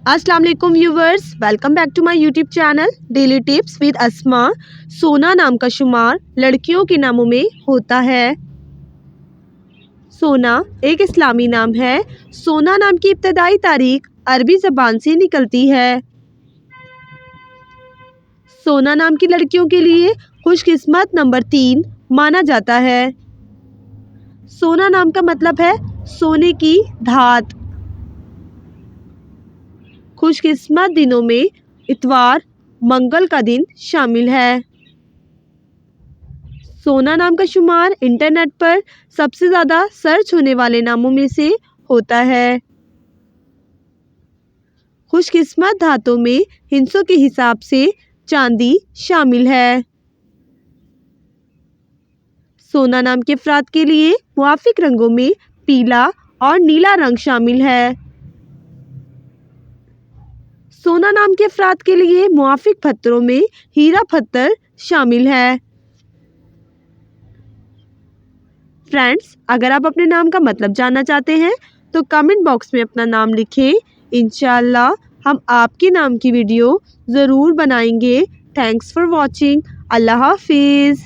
अस्सलाम वालेकुम viewers, welcome back to my YouTube channel daily tips with Asma. सोना नाम का शुमार लड़कियों के नामों में होता है। सोना एक इस्लामी नाम है। सोना नाम की इब्तदाई तारीख अरबी ज़बान से निकलती है। सोना नाम की लड़कियों के लिए खुशकिस्मत नंबर 3 माना जाता है। सोना नाम का मतलब है सोने की धात। खुशकिस्मत दिनों में इतवार, मंगल का दिन शामिल है। सोना नाम का शुमार इंटरनेट पर सबसे ज़्यादा सर्च होने वाले नामों में से होता है। खुशकिस्मत धातों में हिस्सों के हिसाब से चांदी शामिल है। सोना नाम के अफराद के लिए मुवाफिक रंगों में पीला और नीला रंग शामिल है। सोना नाम के अफराद के लिए मुवाफिक पत्थरों में हीरा पत्थर शामिल है। फ्रेंड्स, अगर आप अपने नाम का मतलब जानना चाहते हैं तो कमेंट बॉक्स में अपना नाम लिखें। इंशाअल्लाह हम आपके नाम की वीडियो ज़रूर बनाएंगे। Thanks for watching. अल्लाह हाफिज़।